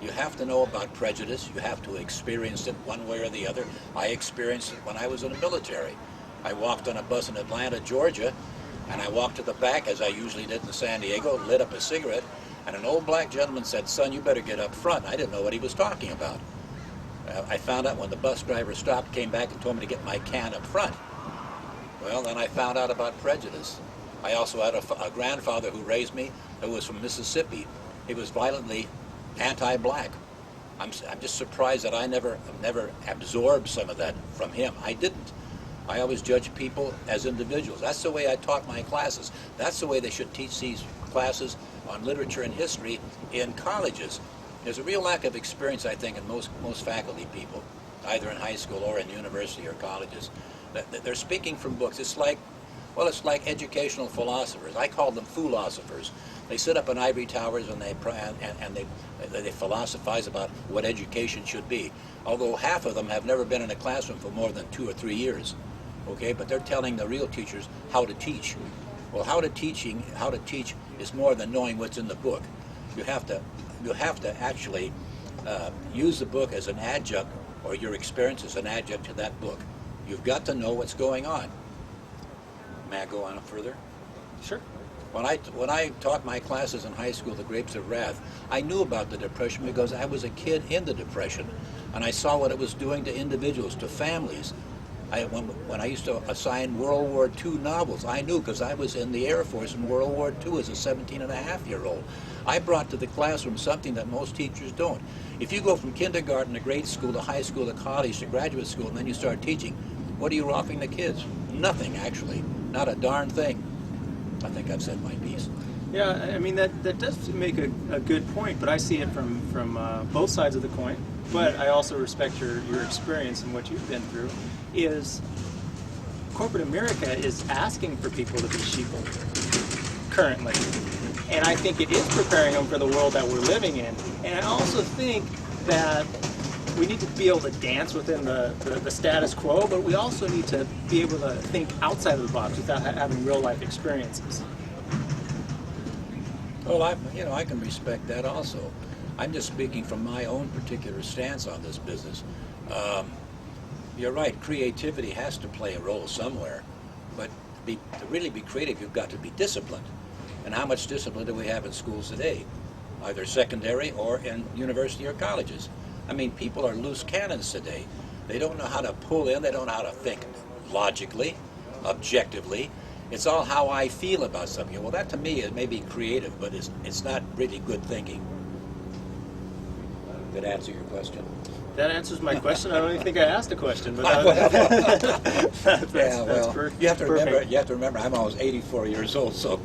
You have to know about prejudice. You have to experience it one way or the other. I experienced it when I was in the military. I walked on a bus in Atlanta, Georgia, and I walked to the back, as I usually did in San Diego, lit up a cigarette, and an old black gentleman said, "Son, you better get up front." I didn't know what he was talking about. I found out when the bus driver stopped, came back and told me to get my can up front. Well, then I found out about prejudice. I also had a grandfather who raised me who was from Mississippi. He was violently anti-black. I'm just surprised that I never absorbed some of that from him. I didn't. I always judge people as individuals. That's the way I taught my classes. That's the way they should teach these classes on literature and history in colleges. There's a real lack of experience, I think, in most faculty people, either in high school or in university or colleges. They're speaking from books. It's like educational philosophers. I call them foolosophers. They sit up in ivory towers and they philosophize about what education should be. Although half of them have never been in a classroom for more than 2 or 3 years. Okay, but they're telling the real teachers how to teach. Well, how to teach is more than knowing what's in the book. You have to actually use the book as an adjunct, or your experience as an adjunct to that book. You've got to know what's going on. May I go on further? Sure. When I taught my classes in high school, The Grapes of Wrath, I knew about the Depression because I was a kid in the Depression, and I saw what it was doing to individuals, to families. When I used to assign World War II novels, I knew because I was in the Air Force in World War II as a 17-and-a-half-year-old. I brought to the classroom something that most teachers don't. If you go from kindergarten to grade school to high school to college to graduate school and then you start teaching, what are you offering the kids? Nothing, actually. Not a darn thing. I think I've said my piece. Yeah, I mean, that does make a good point, but I see it from both sides of the coin. But I also respect your experience and what you've been through. Is corporate America is asking for people to be sheeple currently. And I think it is preparing them for the world that we're living in. And I also think that we need to be able to dance within the status quo, but we also need to be able to think outside of the box without having real life experiences. Well, I can respect that also. I'm just speaking from my own particular stance on this business. You're right, creativity has to play a role somewhere, but to really be creative, you've got to be disciplined. And how much discipline do we have in schools today, either secondary or in university or colleges? I mean, people are loose cannons today. They don't know how to pull in, they don't know how to think logically, objectively. It's all how I feel about something. Well, that to me is maybe creative, but it's not really good thinking. Did that answer your question? That answers my question. I don't even think I asked a question, but you have to remember. I'm almost 84 years old, so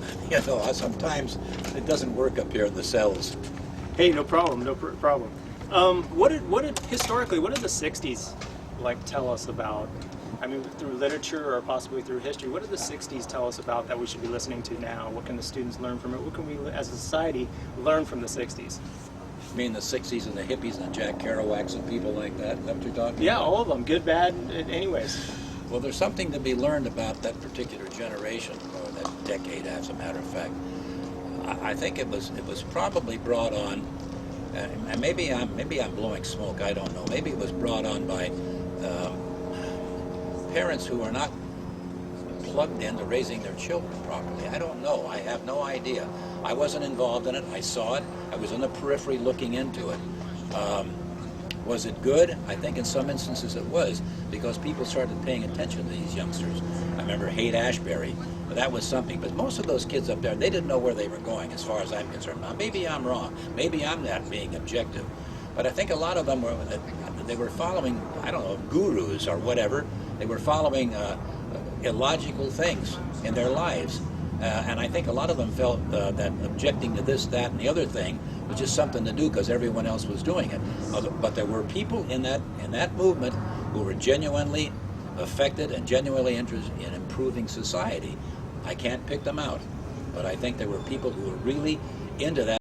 sometimes it doesn't work up here in the cells. Hey, no problem, no problem. What did historically? What did the '60s tell us about? I mean, through literature or possibly through history, what did the '60s tell us about that we should be listening to now? What can the students learn from it? What can we, as a society, learn from the '60s? You mean the '60s and the hippies and the Jack Kerouacs and people like that? Is that what you're talking about? Yeah, all of them, good, bad, anyways. Well, there's something to be learned about that particular generation, or that decade, as a matter of fact. I think it was probably brought on, and maybe I'm blowing smoke. I don't know. Maybe it was brought on by parents who are not plugged into raising their children properly. I don't know. I have no idea. I wasn't involved in it. I saw it. I was in the periphery looking into it. Was it good? I think in some instances it was, because people started paying attention to these youngsters. I remember Haight-Ashbury. That was something. But most of those kids up there, they didn't know where they were going, as far as I'm concerned. Now, maybe I'm wrong. Maybe I'm not being objective. But I think a lot of them were following, I don't know, gurus or whatever. They were following illogical things in their lives. And I think a lot of them felt that objecting to this, that, and the other thing was just something to do because everyone else was doing it. But there were people in that movement who were genuinely affected and genuinely interested in improving society. I can't pick them out, but I think there were people who were really into that.